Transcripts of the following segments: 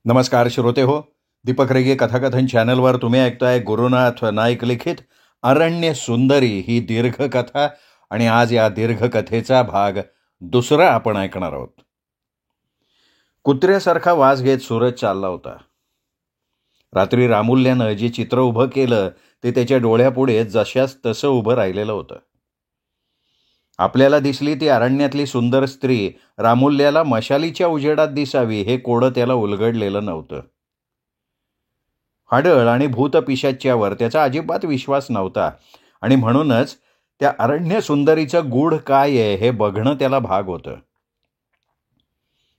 नमस्कार श्रोते हो. दीपक रेगे कथाकथन चॅनलवर तुम्ही ऐकताय गुरुनाथ नाईक लिखित अरण्य सुंदरी ही दीर्घकथा. आणि आज या दीर्घकथेचा भाग दुसरा आपण ऐकणार आहोत. कुत्र्यासारखा वास घेत सूरज चालला होता. रात्री रामुल्यानं जे चित्र उभं केलं ते त्याच्या डोळ्यापुढे जशास तसं उभं राहिलेलं होतं. आपल्याला दिसली ती अरण्यातली सुंदर स्त्री रामुल्याला मशालीच्या उजेडात दिसावी हे कोडं त्याला उलगडलेलं नव्हतं. हाडळ आणि भूतपिशाच्यावर त्याचा अजिबात विश्वास नव्हता आणि म्हणूनच त्या अरण्य सुंदरीचं गूढ काय आहे हे बघणं त्याला भाग होतं.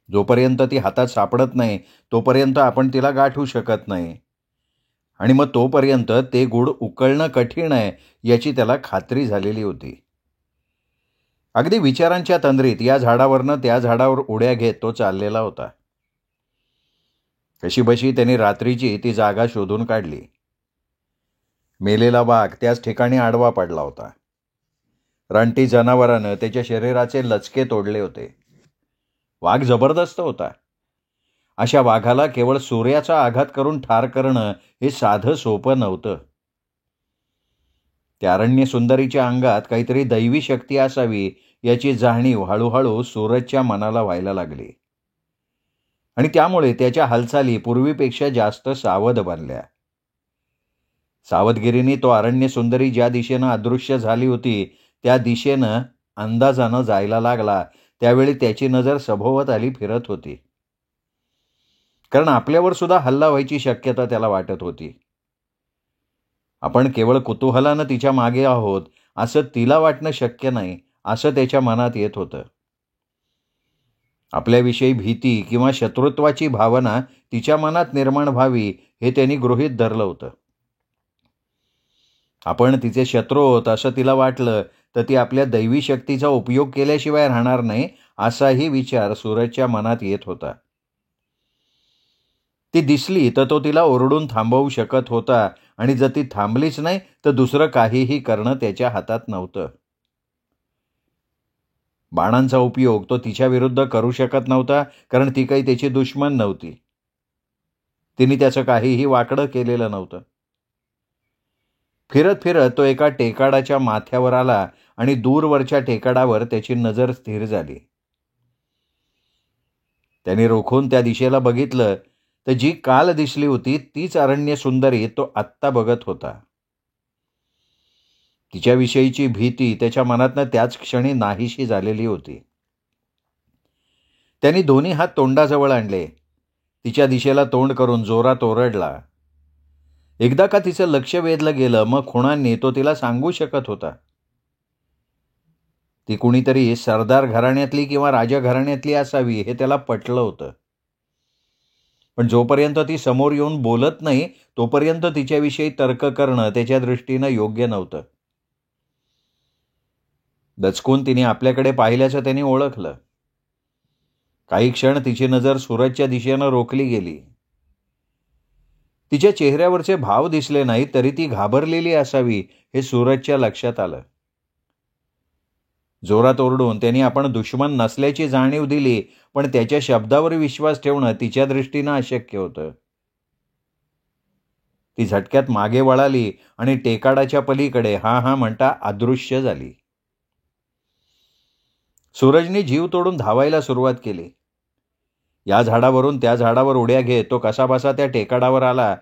जोपर्यंत ती हातात सापडत नाही तोपर्यंत आपण तिला गाठू शकत नाही आणि मग तोपर्यंत ते गूढ उकळणं कठीण आहे याची त्याला खात्री झालेली होती. अगदी विचारांच्या तंद्रीत या झाडावरनं त्या झाडावर उड्या घेत तो चाललेला होता. कशीबशी त्यांनी रात्रीची ती जागा शोधून काढली. मेलेला वाघ त्याच ठिकाणी आडवा पडला होता. रानटी जनावरानं त्याच्या शरीराचे लचके तोडले होते. वाघ जबरदस्त होता. अशा वाघाला केवळ सूर्याचा आघात करून ठार करणं हे साधं सोपं नव्हतं. त्या अरण्य सुंदरीच्या अंगात काहीतरी दैवी शक्ती असावी याची जाणीव हळूहळू सूरजच्या मनाला व्हायला लागली आणि त्यामुळे त्याच्या हालचाली पूर्वीपेक्षा जास्त सावध बनल्या. सावधगिरीने तो अरण्य सुंदरी ज्या दिशेनं अदृश्य झाली होती त्या दिशेनं अंदाजानं जायला लागला. त्यावेळी त्याची नजर सभोवताली फिरत होती, कारण आपल्यावर सुद्धा हल्ला व्हायची शक्यता त्याला वाटत होती. आपण केवळ कुतूहलानं तिच्या मागे आहोत असं तिला वाटणं शक्य नाही असं त्याच्या मनात येत होतं. आपल्याविषयी भीती किंवा शत्रुत्वाची भावना तिच्या मनात निर्माण व्हावी हे त्यांनी गृहीत धरलं होतं. आपण तिचे शत्रू आहोत असं तिला वाटलं तर ती आपल्या दैवी शक्तीचा उपयोग केल्याशिवाय राहणार नाही असाही विचार सूरजच्या मनात येत होता. ती दिसली तर तो तिला ओरडून थांबवू शकत होता आणि जर ती थांबलीच नाही तर दुसरं काहीही करणं त्याच्या हातात नव्हतं. बाणांचा उपयोग तो तिच्या विरुद्ध करू शकत नव्हता, कारण ती काही त्याची दुश्मन नव्हती. तिने त्याचं काहीही वाकडं केलेलं नव्हतं. फिरत फिरत तो एका टेकाडाच्या माथ्यावर आला आणि दूरवरच्या टेकाडावर त्याची नजर स्थिर झाली. त्याने रोखून त्या दिशेला बघितलं तर जी काल दिसली होती तीच अरण्य सुंदरी तो आत्ता बघत होता. तिच्याविषयीची भीती त्याच्या मनातनं त्याच क्षणी नाहीशी झालेली होती. त्यांनी दोन्ही हात तोंडाजवळ आणले. तिच्या दिशेला तोंड करून जोरात ओरडला. एकदा का तिचं लक्ष वेधलं गेलं मग खुणांनी तो तिला सांगू शकत होता. ती कुणीतरी सरदार घराण्यातली किंवा राजघराण्यातली असावी हे त्याला पटलं होतं. पण जोपर्यंत ती समोर येऊन बोलत नाही तोपर्यंत तिच्याविषयी तर्क करणं त्याच्या दृष्टीनं योग्य नव्हतं. दचकून तिने आपल्याकडे पाहिल्याचं त्याने ओळखलं. काही क्षण तिची नजर सूरजच्या दिशेनं रोखली गेली. तिच्या चेहऱ्यावरचे भाव दिसले नाही तरी ती घाबरलेली असावी हे सूरजच्या लक्षात आलं. जोरात ओरडून त्यांनी आपण दुश्मन नसल्याची जाणीव दिली, पण त्याच्या शब्दावर विश्वास ठेवणं तिच्या दृष्टीनं अशक्य होतं. ती झटक्यात मागे वळाली आणि टेकाडाच्या पलीकडे हा हा म्हणता अदृश्य झाली. सूरजने जीव तोडून धावायला सुरुवात केली. या झाडावरून त्या झाडावर उड्या घेत तो कसाबसा त्या टेकाडावर आला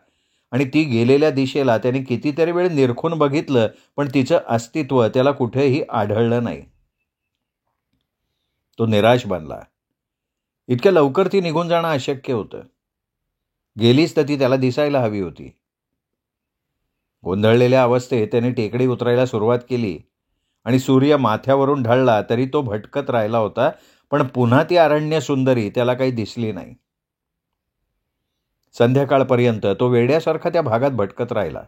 आणि ती गेलेल्या दिशेला त्याने कितीतरी वेळ निरखून बघितलं, पण तिचं अस्तित्व त्याला कुठेही आढळलं नाही. तो निराश बनला. इतक्या लवकर ती निघून जाणं अशक्य होतं. गेलीच तर ती त्याला दिसायला हवी होती. गोंधळलेल्या अवस्थेत त्याने टेकडी उतरायला सुरुवात केली आणि सूर्य माथ्यावरून ढळला तरी तो भटकत राहिला होता, पण पुन्हा ती अरण्य सुंदरी त्याला काही दिसली नाही. संध्याकाळपर्यंत तो वेड्यासारखा त्या भागात भटकत राहिला.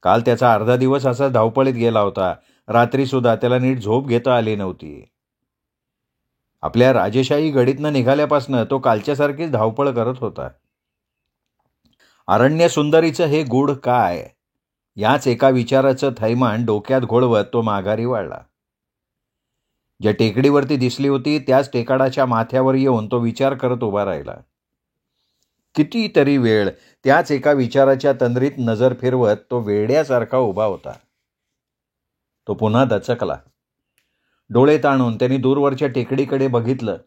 काल त्याचा अर्धा दिवस असा धावपळीत गेला होता. रात्री सुद्धा त्याला नीट झोप घेता आली नव्हती. आपल्या राजेशाही गडीतनं निघाल्यापासनं तो कालच्यासारखीच धावपळ करत होता. अरण्य सुंदरीचं हे गूढ काय याच एका विचाराचं थैमान डोक्यात घोळवत तो माघारी वळला. ज्या टेकडीवरती दिसली होती त्याच टेकाडाच्या माथ्यावर येऊन तो विचार करत उभा राहिला. कितीतरी वेळ त्याच एका विचाराच्या तंद्रीत नजर फिरवत तो वेड्यासारखा उभा होता. तो पुन्हा दचकला. डोळे ताणून त्यांनी दूरवरच्या टेकडीकडे बघितलं.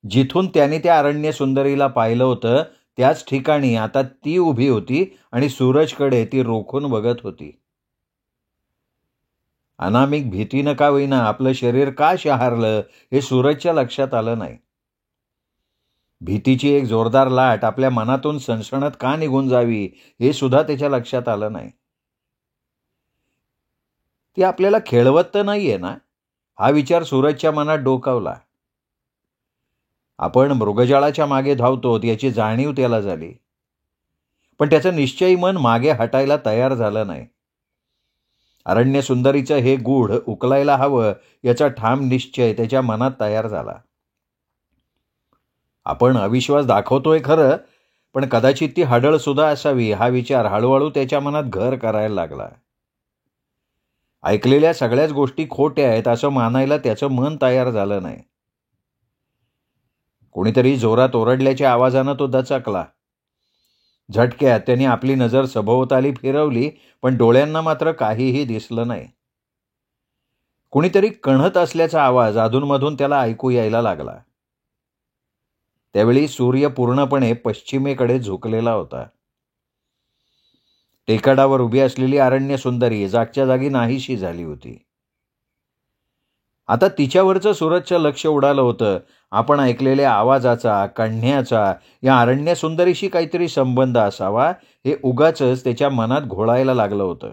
जिथून त्याने त्या अरण्य सुंदरीला पाहिलं होतं त्याच ठिकाणी आता ती उभी होती आणि सूरजकडे ती रोखून बघत होती. अनामिक भीतीनं का होईना आपलं शरीर का शहारलं हे सूरजच्या लक्षात आलं नाही. भीतीची एक जोरदार लाट आपल्या मनातून सणसणत का निघून जावी हे सुद्धा त्याच्या लक्षात आलं नाही. ती आपल्याला खेळवत तर नाहीये ना, हा विचार सूरजच्या मनात डोकावला. आपण मृगजळाच्या मागे धावतो याची जाणीव त्याला झाली, पण त्याचं निश्चयी मन मागे हटायला तयार झालं नाही. अरण्य सुंदरीचं हे गूढ उकलायला हवं याचा ठाम निश्चय त्याच्या मनात तयार झाला. आपण अविश्वास दाखवतोय खरं, पण कदाचित ती हाडळ सुद्धा असावी हा विचार हळूहळू त्याच्या मनात घर करायला लागला. ऐकलेल्या सगळ्याच गोष्टी खोट्या आहेत असं मानायला त्याचं मन तयार झालं नाही. कोणीतरी जोरात ओरडल्याच्या आवाजानं तो दचकला. झटक्यात त्यांनी आपली नजर सभोवताली फिरवली, पण डोळ्यांना मात्र काहीही दिसलं नाही. कुणीतरी कणत असल्याचा आवाज अधूनमधून त्याला ऐकू यायला लागला. त्यावेळी सूर्य पूर्णपणे पश्चिमेकडे झुकलेला होता. टेकडावर उभी असलेली अरण्य सुंदरी जागच्या जागी नाहीशी झाली होती. आता तिच्यावरचं सूरजचं लक्ष उडालं होतं. आपण ऐकलेल्या आवाजाचा, कण्ह्याचा या अरण्य सुंदरीशी काहीतरी संबंध असावा हे उगाचच त्याच्या मनात घोळायला लागलं होतं.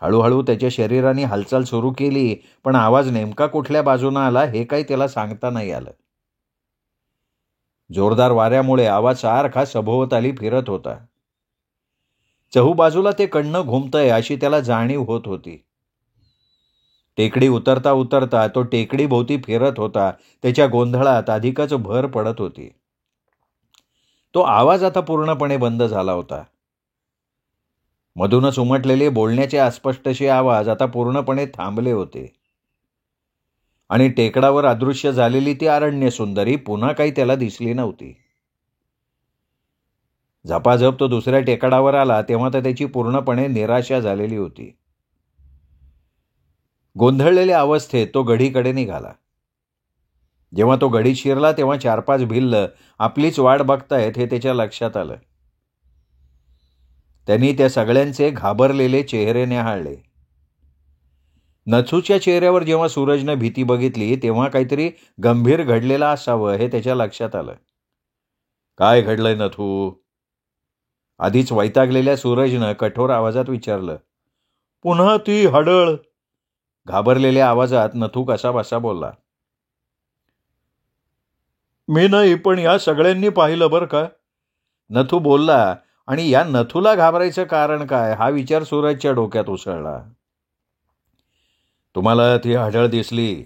हळूहळू त्याच्या शरीराने हालचाल सुरू केली, पण आवाज नेमका कुठल्या बाजूनं आला हे काही त्याला सांगता नाही आलं. जोरदार वाऱ्यामुळे आवाज सारखा सभोवताली फिरत होता. चहूबाजूला ते कण्ण घुमतंय अशी त्याला जाणीव होत होती. टेकडी उतरता उतरता तो टेकडी भोवती फिरत होता. त्याच्या गोंधळात अधिकच भर पडत होती. तो आवाज आता पूर्णपणे बंद झाला होता. मधूनच उमटलेले बोलण्याचे अस्पष्टसे आवाज आता पूर्णपणे थांबले होते आणि टेकडावर अदृश्य झालेली ती अरण्य सुंदरी पुन्हा काही त्याला दिसली नव्हती. झपाझप तो दुसऱ्या टेकडावर आला तेव्हा तर त्याची पूर्णपणे निराशा झालेली होती. गोंधळलेल्या अवस्थेत तो गडीकडे निघाला. जेव्हा तो गडीत शिरला तेव्हा 4-5 भिल्ल आपलीच वाट बघतायत हे त्याच्या लक्षात आलं. त्यांनी त्या सगळ्यांचे घाबरलेले चेहरे न्याहाळले. नथूच्या चेहऱ्यावर जेव्हा सूरजनं भीती बघितली तेव्हा काहीतरी गंभीर घडलेलं असावं हे त्याच्या लक्षात आलं. काय घडलंय नथू? आधीच वैतागलेल्या सूरजनं कठोर आवाजात विचारलं. पुन्हा ती हाडळ. घाबरलेल्या आवाजात नथू कसाबसा बोलला. मी नाही, पण या सगळ्यांनी पाहिलं बरं का. नथू बोलला आणि या नथूला घाबरायचं कारण काय हा विचार सूरजच्या डोक्यात उसळला. तुम्हाला ती हाडळ दिसली?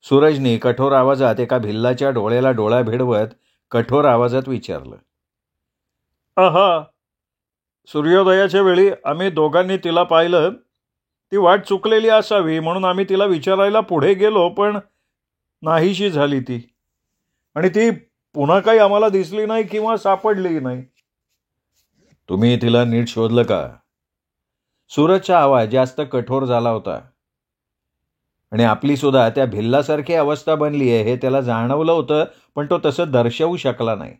सूरजने कठोर आवाजात एका भिल्लाच्या डोळ्याला डोळा भिडवत कठोर आवाजात विचारलं. आहा, सूर्योदयाच्या वेळी आम्ही दोघांनी तिला पाहिलं. ती वाट चुकलेली असावी म्हणून आम्ही तिला विचारायला पुढे गेलो, पण नाहीशी झाली ती. आणि ती पुन्हा काही आम्हाला दिसली नाही किंवा सापडली नाही. तुम्ही तिला नीट शोधलं का? सूरजचा आवाज जास्त कठोर झाला होता आणि आपली सुद्धा त्या भिल्लासारखी अवस्था बनली आहे हे त्याला जाणवलं होतं, पण तो तसं दर्शवू शकला नाही.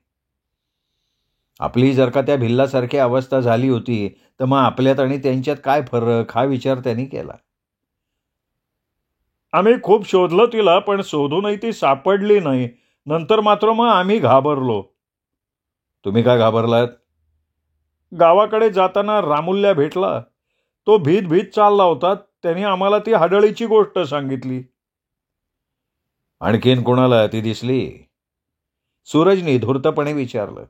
आपली जर का त्या भिल्लासारखी अवस्था झाली होती तर मग आपल्यात आणि त्यांच्यात काय फरक हा विचार त्यांनी केला. आम्ही खूप शोधलं तिला, पण शोधूनही ती सापडली नाही. नंतर मात्र मग आम्ही घाबरलो. तुम्ही का घाबरलात? गावाकडे जाताना रामुल्या भेटला. तो भीत भीत चालला होता. त्याने आम्हाला ती हाडळीची गोष्ट सांगितली. आणखीन कोणाला ती दिसली? सूरजने धूर्तपणे विचारलं.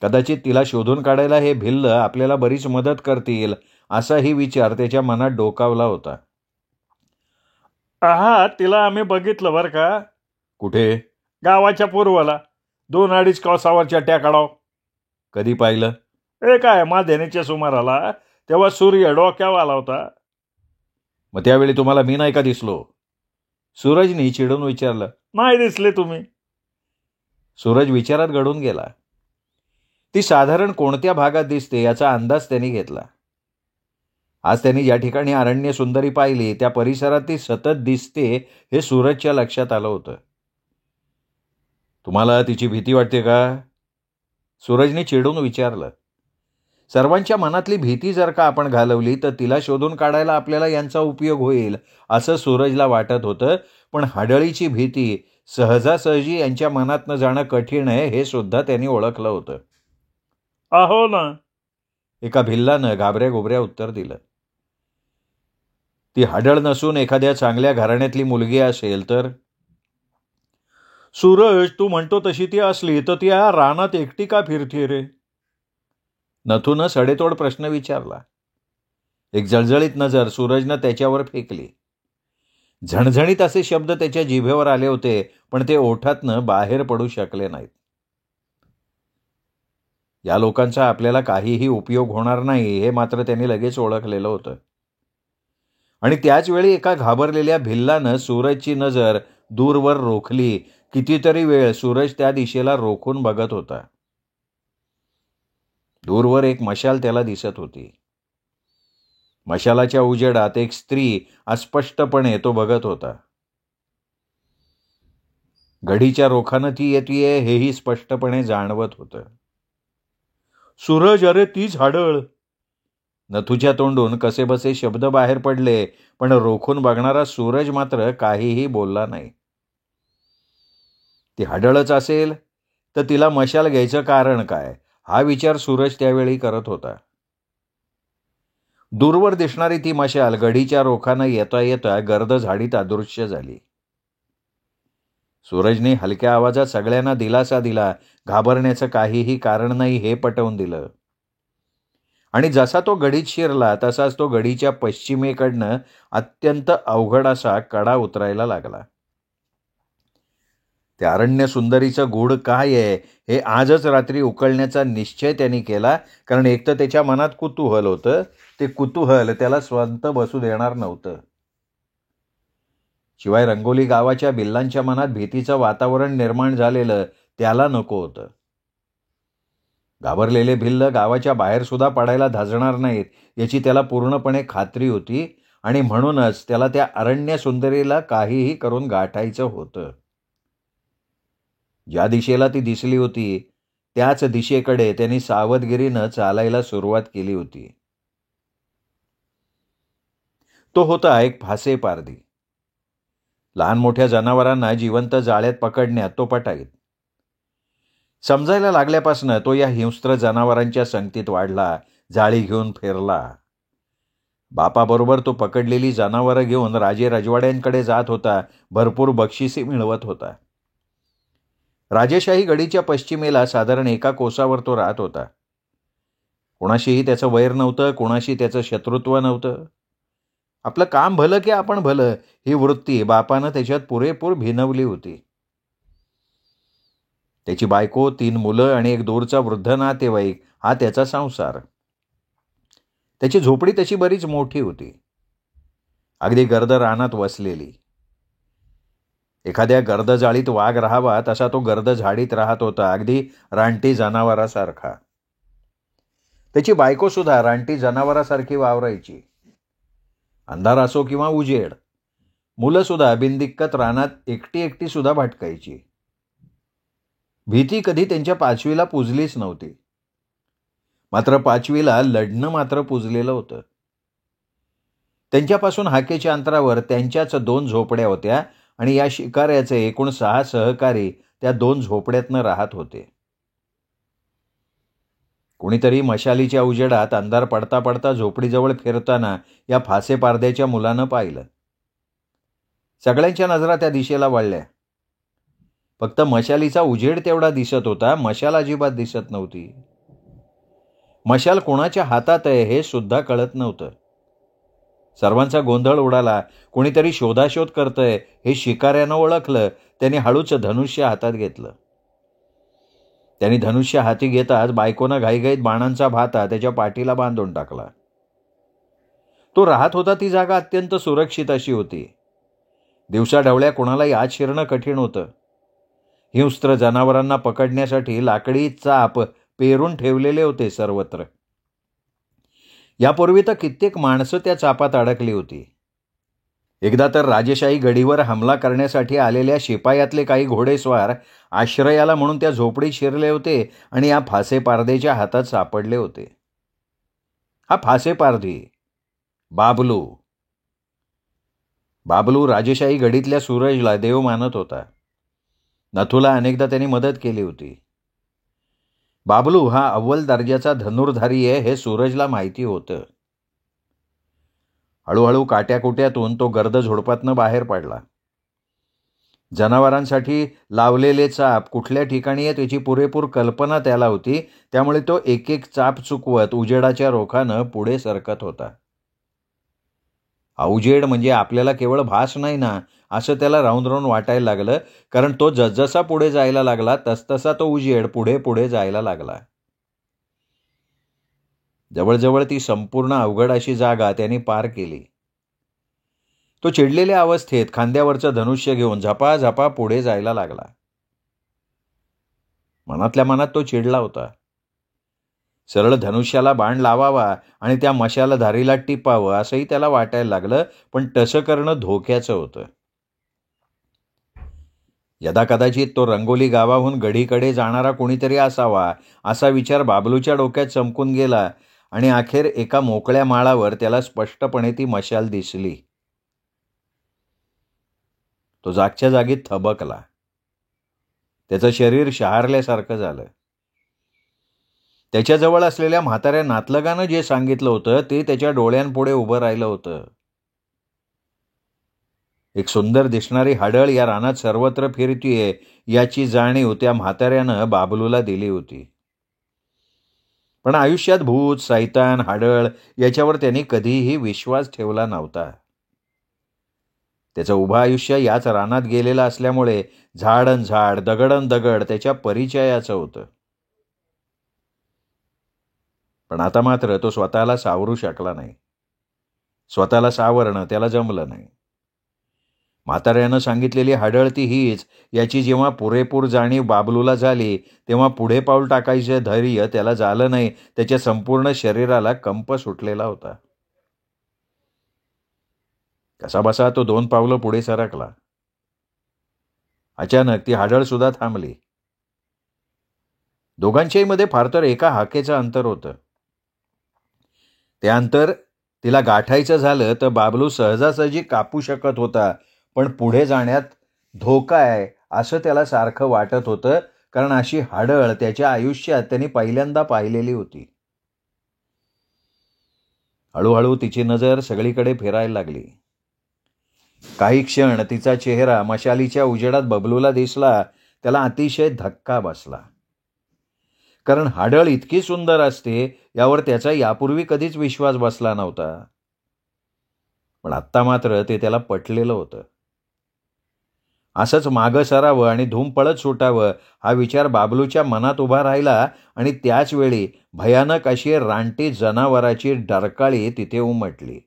कदाचित तिला शोधून काढायला हे भिल्ल आपल्याला बरीच मदत करतील असाही विचार त्याच्या मनात डोकावला होता. तिला आम्ही बघितलं बरं का. कुठे? गावाच्या पूर्वेला 2-2.5 कोसावरच्या टेकडावर. कधी पाहिलं? काय माध्यानीच्या सुमाराला. तेव्हा सूर्य डोक्यावर आला होता. मग त्यावेळी तुम्हाला मी नाही का दिसलो? सूरजने चिडून विचारलं. नाही दिसले तुम्ही. सूरज विचारात गढून गेला. ती साधारण कोणत्या भागात दिसते याचा अंदाज त्यांनी घेतला. आज त्यांनी ज्या ठिकाणी अरण्य सुंदरी पाहिली त्या परिसरात ती सतत दिसते हे सूरजच्या लक्षात आलं होतं. तुम्हाला तिची भीती वाटते का? सूरजने चिडून विचारलं. सर्वांच्या मनातली भीती जर का आपण घालवली तर तिला शोधून काढायला आपल्याला यांचा उपयोग होईल असं सूरजला वाटत होतं. पण हाडळीची भीती सहजासहजी यांच्या मनातनं जाणं कठीण आहे हे सुद्धा त्यांनी ओळखलं होतं. अहो ना, एका भिल्लानं घाबऱ्या घोबऱ्या उत्तर दिलं. ती हाडळ नसून एखाद्या चांगल्या घराण्यातली मुलगी असेल तर? सूरज, तू म्हणतो तशी ती असली तर ती या रानात एकटी का फिरते रे? नथूनं सडेतोड प्रश्न विचारला. एक जळजळीत नजर सूरजनं त्याच्यावर फेकली. झणझणीत असे शब्द त्याच्या जिभेवर आले होते, पण ते ओठातनं बाहेर पडू शकले नाहीत. या लोकांचा आपल्याला काहीही उपयोग होणार नाही हे मात्र त्यांनी लगेच ओळखलेलं होतं. आणि त्याच वेळी एका घाबरलेल्या भिल्लानं सूरजची नजर दूरवर रोखली. कितीतरी वेळ सूरज त्या दिशेला रोखून बघत होता. दूरवर एक मशाल त्याला दिसत होती. मशालाच्या उजेडात एक स्त्री अस्पष्टपणे तो बघत होता. गडीच्या रोखानं ती येतीये हेही स्पष्टपणे जाणवत होतं. सूरज, अरे तीच हाडळ. नथूच्या तोंडून कसेबसे शब्द बाहेर पडले, पण रोखून बघणारा सूरज मात्र काहीही बोलला नाही. ती हाडळच असेल तर तिला मशाल घ्यायचं कारण काय हा विचार सूरज त्यावेळी करत होता. दूरवर दिसणारी ती मशाल गडीच्या रोखानं येता येता गर्द झाडीत अदृश्य झाली. सूरजने हलक्या आवाजात सगळ्यांना दिलासा दिला. घाबरण्याचं काहीही कारण नाही हे पटवून दिलं. आणि जसा तो गडीत शिरला तसाच तो गडीच्या पश्चिमेकडनं अत्यंत अवघड असा कडा उतरायला लागला. त्या अरण्य सुंदरीचं गूढ काय आहे हे आजच रात्री उकळण्याचा निश्चय त्यांनी केला. कारण एक तर त्याच्या मनात कुतूहल होतं. ते कुतूहल त्याला स्वंत बसू देणार नव्हतं. शिवाय रंगोली गावाच्या भिल्लांच्या मनात भीतीचं वातावरण निर्माण झालेलं त्याला नको होतं. घाबरलेले भिल्ल गावाच्या बाहेर सुद्धा पडायला धाजणार नाहीत याची त्याला पूर्णपणे खात्री होती. आणि म्हणूनच त्याला त्या अरण्य सुंदरीला काहीही करून गाठायचं होतं. ज्या दिशेला ती दिसली होती त्याच दिशेकडे त्यांनी सावधगिरीनं चालायला सुरुवात केली होती. तो होता एक फासे पारधी. लहान मोठ्या जनावरांना जिवंत जाळ्यात पकडण्यात तो पटाईत. समजायला लागल्यापासून तो या हिंस्त्र जनावरांच्या संगतीत वाढला. जाळी घेऊन फिरला. बापाबरोबर तो पकडलेली जनावरं घेऊन राजे रजवाड्यांकडे जात होता. भरपूर बक्षिसी मिळवत होता. राजेशाही गडीच्या पश्चिमेला साधारण एका कोसावर तो राहत होता. कोणाशीही त्याचं वैर नव्हतं, कोणाशी त्याचं शत्रुत्व नव्हतं. आपलं काम भलं की आपण भलं ही वृत्ती बापानं त्याच्यात पुरेपूर भिनवली होती. त्याची बायको, 3 मुलं आणि एक दूरचा वृद्ध नातेवाईक हा त्याचा संसार. त्याची झोपडी तशी बरीच मोठी होती. अगदी गर्द रानात वसलेली. एखाद्या गर्द जाळीत वाघ राहावा तसा तो गर्द झाडीत राहत होता, अगदी रानटी जनावरासारखा. त्याची बायको सुद्धा रानटी जनावरासारखी वावरायची. अंधार असो किंवा उजेड. मुलं सुद्धा बिनदिक्कत रानात एकटी एकटी सुद्धा भटकायची. भीती कधी त्यांच्या पाचवीला पुजलीच नव्हती. मात्र पाचवीला लढणं मात्र पुजलेलं होतं. त्यांच्यापासून हाकेच्या अंतरावर त्यांच्याच 2 झोपड्या होत्या आणि या शिकाऱ्याचे एकूण 6 सहकारी त्या 2 झोपड्यातनं राहत होते. कोणीतरी मशालीच्या उजेडात अंधार पडता पडता झोपडीजवळ फिरताना या फासे पारध्याच्या मुलानं पाहिलं. सगळ्यांच्या नजरा त्या दिशेला वळल्या. फक्त मशालीचा उजेड तेवढा दिसत होता, मशाल अजिबात दिसत नव्हती. मशाल कोणाच्या हातात आहे हे सुद्धा कळत नव्हतं. सर्वांचा गोंधळ उडाला. कोणीतरी शोधाशोध करतंय हे शिकाऱ्यानं ओळखलं. त्यांनी हळूच धनुष्य हातात घेतलं. त्यांनी धनुष्य हाती घेताच बायकोनं घाईघाईत बाणांचा भाता त्याच्या पाठीला बांधून टाकला. तो राहत होता ती जागा अत्यंत सुरक्षित अशी होती. दिवसा ढवळ्या कोणालाही आत शिरणं कठीण होतं. हिंस्त्र जनावरांना पकडण्यासाठी लाकडी चाप पेरून ठेवलेले होते सर्वत्र. यापूर्वी तर कित्येक माणसं त्या चापात अडकली होती. एकदा तर राजेशाही गडीवर हमला करण्यासाठी आलेल्या शिपायातले काही घोडेस्वार आश्रयाला म्हणून त्या झोपडीत शिरले होते आणि या फासेपारधीच्या हातात सापडले होते. हा फासेपारधी बाबलू. बाबलू राजेशाही गडीतल्या सूरजला देव मानत होता. नथूला अनेकदा त्यांनी मदत केली होती. बाबलू हा अव्वल दर्जाचा धनुर्धारी आहे हे सूरजला माहिती होतं. हळूहळू काट्याकुट्यातून तो गर्द झुडपातनं बाहेर पडला. जनावरांसाठी लावलेले चाप कुठल्या ठिकाणी आहे त्याची पुरेपूर कल्पना त्याला होती. त्यामुळे तो एक एक चाप चुकवत उजेडाच्या रोखानं पुढे सरकत होता. उजेड म्हणजे आपल्याला केवळ भास नाही ना, असं त्याला राहून राहून वाटायला लागलं. कारण तो जसजसा पुढे जायला लागला तसतसा तो उजेड पुढे पुढे जायला लागला. जवळजवळ ती संपूर्ण अवघड अशी जागा त्याने पार केली. तो चिडलेल्या अवस्थेत खांद्यावरचं धनुष्य घेऊन झपाझपा पुढे जायला लागला. मनातल्या मनात तो चिडला होता. सरळ धनुष्याला बाण लावावा आणि त्या मशालधारीला टिपावं असंही त्याला वाटायला लागलं. पण तसं करणं धोक्याचं होतं. यदाकदाचित तो रंगोली गावाहून गडीकडे जाणारा कोणीतरी असावा असा विचार बाबलूच्या डोक्यात चमकून गेला आणि अखेर एका मोकळ्या माळावर त्याला स्पष्टपणे ती मशाल दिसली. तो जागच्या जागी थबकला. त्याचं शरीर शहारल्यासारखं झालं. त्याच्याजवळ असलेल्या म्हाताऱ्या नातलगानं जे सांगितलं होतं ते त्याच्या डोळ्यांपुढे उभं राहिलं होतं. एक सुंदर दिसणारी हाडळ या रानात सर्वत्र फिरतीये याची जाणीव त्या म्हाताऱ्यानं बाबलूला दिली होती. पण आयुष्यात भूत, सैतान, हाडळ याच्यावर त्यांनी कधीही विश्वास ठेवला नव्हता. त्याचं उभं आयुष्य याच रानात गेलेलं असल्यामुळे झाडन झाड, दगडन दगड त्याच्या परिचयाचं होतं. पण आता मात्र तो स्वतःला सावरू शकला नाही. स्वतःला सावरणं त्याला जमलं नाही. म्हाताऱ्यानं सांगितलेली हाडळ ती हीच याची जेव्हा पुरेपूर जाणीव बाबलूला झाली तेव्हा पुढे पाऊल टाकायचं धैर्य त्याला झालं नाही. त्याच्या संपूर्ण शरीराला कंप सुटलेला होता. कसाबसा तो 2 पावलं पुढे सरकला. अचानक ती हाडळ सुद्धा थांबली. दोघांच्याही मध्ये फार तर एका हाकेचं अंतर होतं. ते अंतर तिला गाठायचं झालं तर बाबलू सहजासहजी कापू शकत होता. पण पुढे जाण्यात धोका आहे असं त्याला सारखं वाटत होतं. कारण अशी हाडळ त्याच्या आयुष्यात त्यांनी पहिल्यांदा पाहिलेली होती. हळूहळू तिची नजर सगळीकडे फिरायला लागली. काही क्षण तिचा चेहरा मशालीच्या उजेडात बबलूला दिसला. त्याला अतिशय धक्का बसला. कारण हाडळ इतकी सुंदर असते यावर त्याचा यापूर्वी कधीच विश्वास बसला नव्हता. पण आत्ता मात्र ते त्याला पटलेलं होतं. असंच मागं सरावं आणि धूम पळत सुटावं हा विचार बाबलूच्या मनात उभा राहिला आणि त्याच वेळी भयानक अशी रानटी जनावराची डरकाळी तिथे उमटली.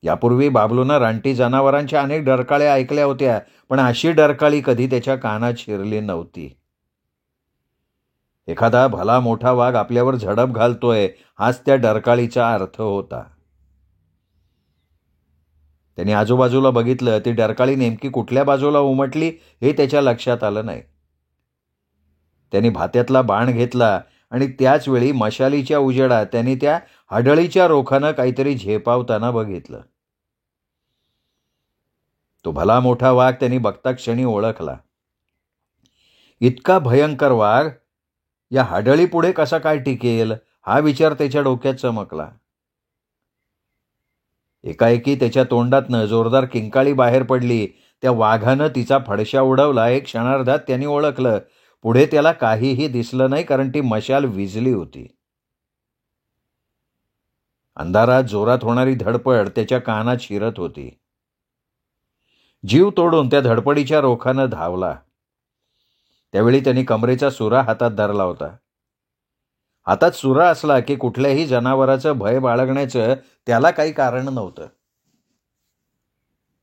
यापूर्वी बाबलूनं रानटी जनावरांच्या अनेक डरकाळ्या ऐकल्या होत्या. पण अशी डरकाळी कधी त्याच्या कानात शिरली नव्हती. एखादा भला मोठा वाघ आपल्यावर झडप घालतोय हाच त्या डरकाळीचा अर्थ होता. त्याने आजूबाजूला बघितलं. ती डरकाळी नेमकी कुठल्या बाजूला उमटली हे त्याच्या लक्षात आलं नाही. त्यांनी भात्यातला बाण घेतला आणि त्याच वेळी मशालीच्या उजेडात त्यांनी त्या हाडळीच्या रोखानं काहीतरी झेपावताना बघितलं. तो भला मोठा वाघ त्यांनी बघता क्षणी ओळखला. इतका भयंकर वाघ या हाडळीपुढे कसा काय टिकेल हा विचार त्याच्या डोक्यात चमकला. एकाएकी त्याच्या तोंडातनं जोरदार किंकाळी बाहेर पडली. त्या वाघानं तिचा फडशा उडवला. एक क्षणार्धात त्यांनी ओळखलं. पुढे त्याला काहीही दिसलं नाही कारण ती मशाल विझली होती. अंधारात जोरात होणारी धडपड त्याच्या कानात शिरत होती. जीव तोडून त्या धडपडीच्या रोखानं धावला. त्यावेळी त्यांनी कमरेचा सुरा हातात धरला होता. हातात सुरा असला की कुठल्याही जनावराचं भय बाळगण्याचं त्याला काही कारण नव्हतं.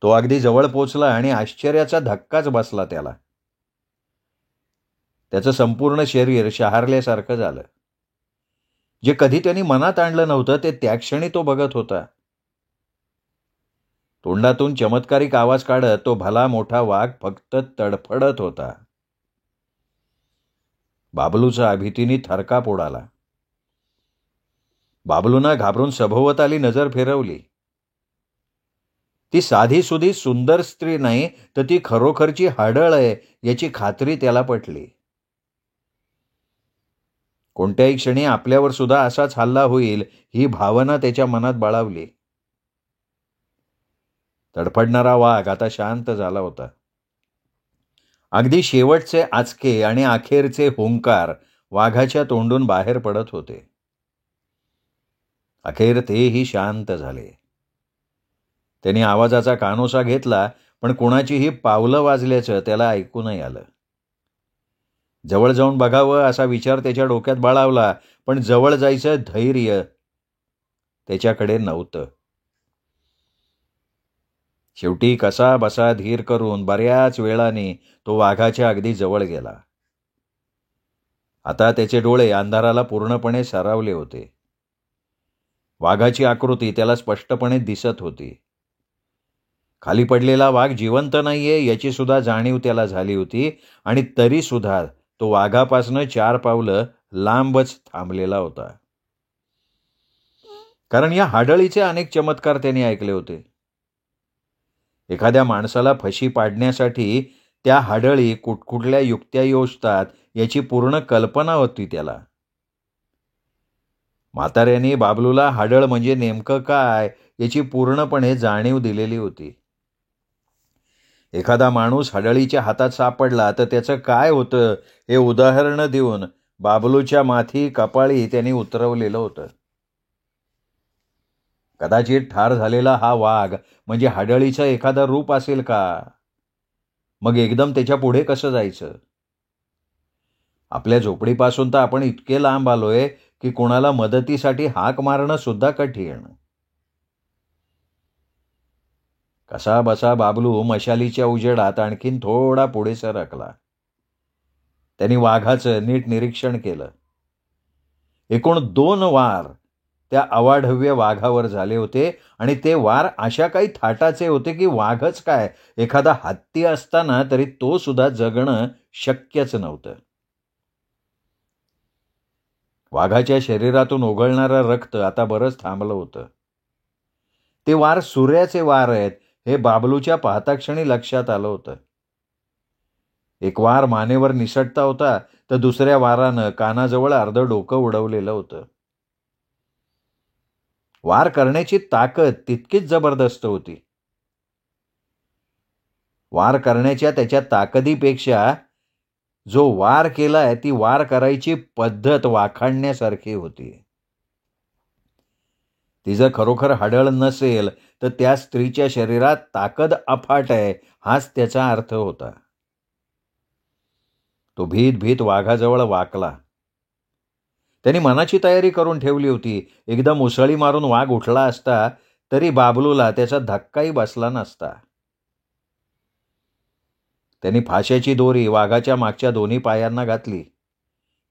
तो अगदी जवळ पोचला आणि आश्चर्याचा धक्काच बसला त्याला. त्याचं संपूर्ण शरीर शहारल्यासारखं झालं. जे कधी त्यांनी मनात आणलं नव्हतं ते त्या क्षणी तो बघत होता. तोंडातून चमत्कारिक आवाज काढत तो भला मोठा वाघ फक्त तडफडत होता. बाबलूचा भीतीने थरकाप उडाला. बाबलूनं घाबरून सभोवताली नजर फिरवली. ती साधी सुधी सुंदर स्त्री नाही तर ती खरोखरची हाडळ आहे याची खात्री त्याला पटली. कोणत्याही क्षणी आपल्यावर सुद्धा असाच हल्ला होईल ही भावना त्याच्या मनात बाळगली. तडफडणारा वाघ आता शांत झाला होता. अगदी शेवटचे आचके आणि अखेरचे हुंकार वाघाच्या तोंडून बाहेर पडत होते. अखेर तेही शांत झाले. त्यांनी आवाजाचा कानोसा घेतला पण कुणाचीही पावलं वाजल्याचं त्याला ऐकू नाही आलं. जवळ जाऊन बघावं असा विचार त्याच्या डोक्यात बाळावला पण जवळ जायचं धैर्य त्याच्याकडे नव्हतं. शेवटी कसा बसा धीर करून बऱ्याच वेळाने तो वाघाच्या अगदी जवळ गेला. आता त्याचे डोळे अंधाराला पूर्णपणे सरावले होते. वाघाची आकृती त्याला स्पष्टपणे दिसत होती. खाली पडलेला वाघ जिवंत नाहीये याची सुद्धा जाणीव त्याला झाली होती आणि तरी सुद्धा तो वाघापासनं 4 पावलं लांबच थांबलेला होता. कारण या हाडळीचे अनेक चमत्कार त्यांनी ऐकले होते. एखाद्या माणसाला फशी पाडण्यासाठी त्या हाडळी कुठकुठल्या युक्त्या योजतात याची पूर्ण कल्पना होती त्याला. म्हाताऱ्यांनी बाबलूला हाडळ म्हणजे नेमकं काय याची पूर्णपणे जाणीव दिलेली होती. एखादा माणूस हाडळीच्या हातात सापडला तर त्याचं काय होतं हे उदाहरण देऊन बाबलूच्या माथी कपाळी त्यांनी उतरवलेलं होतं. कदाचित ठार झालेला हा वाघ म्हणजे हाडळीचं एखादं रूप असेल का? मग एकदम त्याच्या पुढे कसं जायचं? आपल्या झोपडीपासून तर आपण इतके लांब आलोय की कोणाला मदतीसाठी हाक मारणं सुद्धा कठीण. कसा बसा बाबलू मशालीच्या उजेडात आणखीन थोडा पुढे सरकला. त्यांनी वाघाचं नीट निरीक्षण केलं. एकूण 2 वार त्या अवाढव्य वाघावर झाले होते आणि ते वार अशा काही थाटाचे होते की वाघच काय एखादा हत्ती असताना तरी तो सुद्धा जगणं शक्यच नव्हतं. वाघाच्या शरीरातून ओघळणारं रक्त आता बरंच थांबलं होतं. ते वार सूर्याचे वार आहेत हे बाबलूच्या पाहताक्षणी लक्षात आलं होतं. एक वार मानेवर निसटता होता तर दुसऱ्या वारानं कानाजवळ अर्ध डोकं उडवलेलं होतं. वार करण्याची ताकद तितकीच जबरदस्त होती. वार करण्याच्या त्याच्या ताकदीपेक्षा जो वार केलाय ती वार करायची पद्धत वाखाणण्यासारखी होती. ती जर खरोखर हाडळ नसेल तर त्या स्त्रीच्या शरीरात ताकद अफाट आहे हाच त्याचा अर्थ होता. तो भीत भीत वाघाजवळ वाकला. त्यांनी मनाची तयारी करून ठेवली होती. एकदम उसळी मारून वाघ उठला असता तरी बाबलूला त्याचा धक्काही बसला नसता. त्यांनी फाश्याची दोरी वाघाच्या मागच्या दोन्ही पायांना घातली,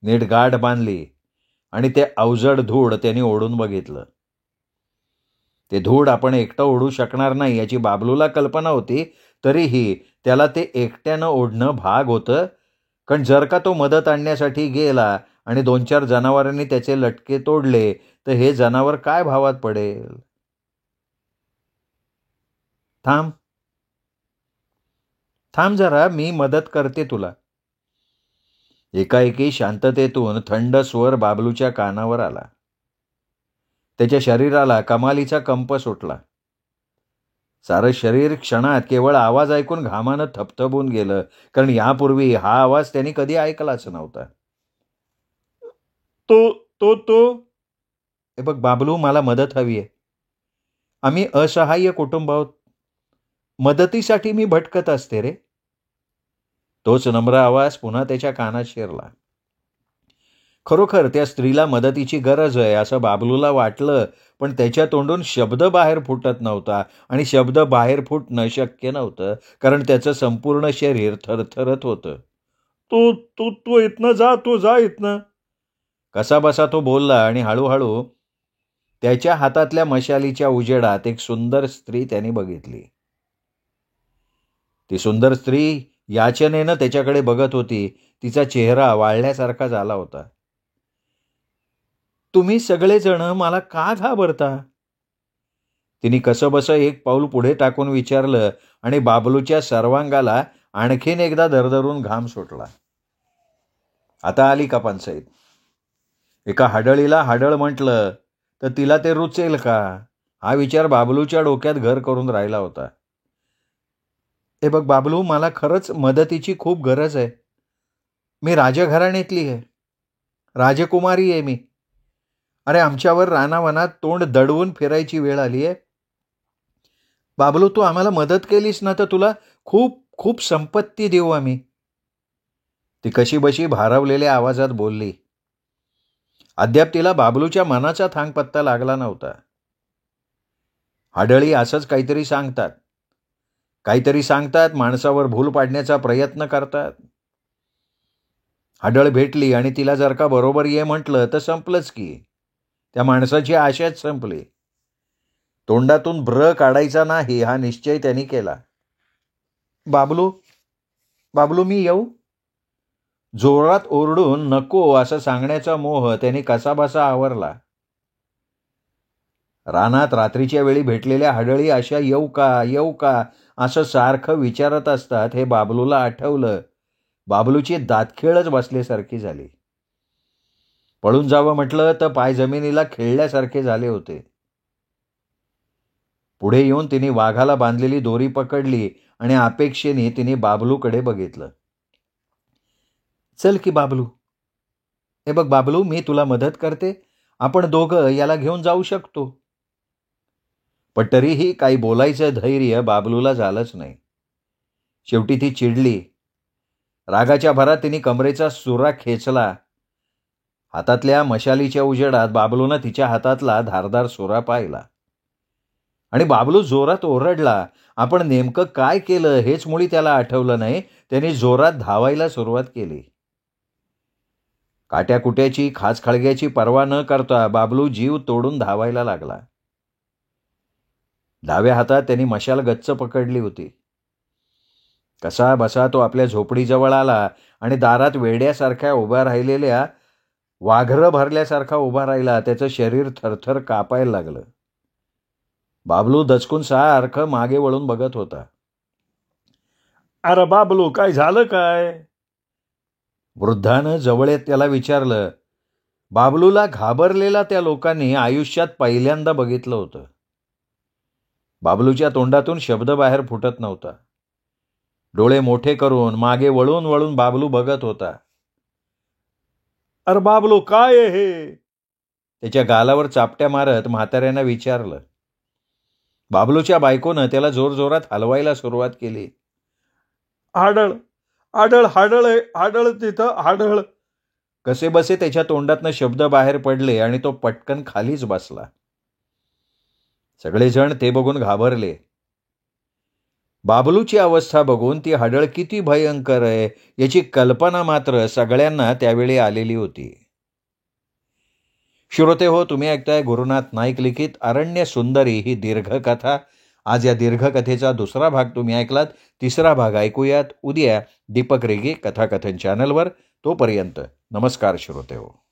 नीट गाठ बांधली आणि ते अवजड धूड त्यांनी ओढून बघितलं. ते धूड आपण एकटं ओढू शकणार नाही याची बाबलूला कल्पना होती. तरीही त्याला ते एकट्यानं ओढणं भाग होतं. कारण जर का तो मदत आणण्यासाठी गेला आणि 2-4 जनावरांनी त्याचे लटके तोडले तर हे जनावर काय भावात पडेल? थांब थांब जरा, मी मदत करते तुला. एकाएकी शांततेतून थंड स्वर बाबलूच्या कानावर आला. त्याच्या शरीराला कमालीचा कंप सुटला. सारं शरीर क्षणात केवळ आवाज ऐकून घामानं थपथपून गेलं. कारण यापूर्वी हा आवाज त्यांनी कधी ऐकलाच नव्हता. तो हे बघ बाबलू, मला मदत हवी आहे. आम्ही असहाय्य कुटुंब आहोत. मदतीसाठी मी भटकत असते रे. तोच नम्र आवाज पुन्हा त्याच्या कानात शिरला. खरोखर त्या स्त्रीला मदतीची गरज आहे असं बाबलूला वाटलं, पण त्याच्या तोंडून शब्द बाहेर फुटत नव्हता आणि शब्द बाहेर फुटणं शक्य नव्हतं, कारण त्याचं संपूर्ण शरीर थरथरत होतं. तू तू तू इथनं जा, तू जा इथनं. कसाबसा तो बोलला आणि हळूहळू त्याच्या हातातल्या मशालीच्या उजेडात एक सुंदर स्त्री त्याने बघितली. ती सुंदर स्त्री याचनेनं त्याच्याकडे बघत होती. तिचा चेहरा वाळल्यासारखा झाला होता. तुम्ही सगळेजण मला का घाबरता? तिने कसंबसं एक पाऊल पुढे टाकून विचारलं आणि बाबलूच्या सर्वांगाला आणखीन एकदा दरदरून घाम सुटला. आता आली का पंचायत? एका हाडळीला हाडळ म्हटलं तर तिला ते रुचेल का? हा विचार बाबलूच्या डोक्यात घर करून राहिला होता. हे बघ बाबलू, मला खरंच मदतीची खूप गरज आहे. मी राजघराण्यातली आहे, राजकुमारी आहे मी. अरे, आमच्यावर रानावनात तोंड दडवून फिरायची वेळ आली आहे. बाबलू, तू आम्हाला मदत केलीस ना तर तुला खूप खूप संपत्ती देऊ आम्ही. ती कशीबशी भारावलेल्या आवाजात बोलली. अद्याप तिला बाबलूच्या मनाचा थांगपत्ता लागला नव्हता. हाडळी असंच काहीतरी सांगतात, माणसावर भूल पाडण्याचा प्रयत्न करतात. हाडळ भेटली आणि तिला जर का बरोबर ये म्हटलं तर संपलंच की. त्या माणसाची आशाच संपली. तोंडातून ब्र काढायचा नाही हा निश्चय त्यांनी केला. बाबलू मी येऊ? जोरात ओरडून नको असं सांगण्याचा मोह त्याने कसाबसा आवरला. रानात रात्रीच्या वेळी भेटलेल्या हाडळी अशा येऊ का असं सारखं विचारत असतात हे बाबलूला आठवलं. बाबलूची दातखिळच बसल्यासारखी झाली. पळून जावं म्हटलं तर पाय जमिनीला खिळल्यासारखे झाले होते. पुढे येऊन तिने वाघाला बांधलेली दोरी पकडली आणि अपेक्षेने तिने बाबलूकडे बघितलं. चल की बाबलू. हे बघ बाबलू, मी तुला मदत करते. आपण दोघं याला घेऊन जाऊ शकतो. पण तरीही काही बोलायचं धैर्य बाबलूला झालंच नाही. शेवटी ती चिडली. रागाच्या भरात तिने कमरेचा सुरा खेचला. हातातल्या मशालीच्या उजेडात बाबलूनं तिच्या हातातला धारदार सुरा पाहिला आणि बाबलू जोरात ओरडला. आपण नेमकं काय केलं हेच मुळी त्याला आठवलं नाही. त्याने जोरात धावायला सुरुवात केली. काट्याकुट्याची खाचखळग्याची पर्वा न करता बाबलू जीव तोडून धावायला लागला. डाव्या हातात त्यांनी मशाल गच्च पकडली होती. कसा बसा तो आपल्या झोपडीजवळ आला आणि दारात वेड्यासारख्या उभ्या राहिलेल्या वाघरं भरल्यासारखा उभा राहिला. त्याचं शरीर थरथर कापायला लागलं. बाबलू दचकून सारखं मागे वळून बघत होता. अरे बाबलू, काय झालं काय? वृद्धानं जवळ येत त्याला विचारलं. बाबलूला घाबरलेला त्या लोकांनी आयुष्यात पहिल्यांदा बघितलं होतं. बाबलूच्या तोंडातून शब्द बाहेर फुटत नव्हता. डोळे मोठे करून मागे वळून वळून बाबलू बघत होता. अरे बाबलू, काय आहे हे? त्याच्या गालावर चापट्या मारत म्हाताऱ्यानं विचारलं. बाबलूच्या बायकोनं त्याला जोरजोरात हलवायला सुरुवात केली. हाडळ हाडळ हाडळ आहे, हाडळ तिथं हाडळ. कसे बसे त्याच्या तोंडातनं शब्द बाहेर पडले आणि तो पटकन खालीच बसला. सगळेजण ते बघून घाबरले. बाबलूची अवस्था बघून ती हाडळ किती भयंकर आहे याची कल्पना मात्र सगळ्यांना त्यावेळी आलेली होती. श्रोते हो, तुम्ही ऐकताय गुरुनाथ नाईक लिखित अरण्य सुंदरी ही दीर्घकथा. आज या दीर्घकथेचा दुसरा भाग तुम्ही ऐकलात. तिसरा भाग ऐकूयात उद्या दीपक रेगे कथाकथन चॅनलवर. तोपर्यंत नमस्कार श्रोते हो.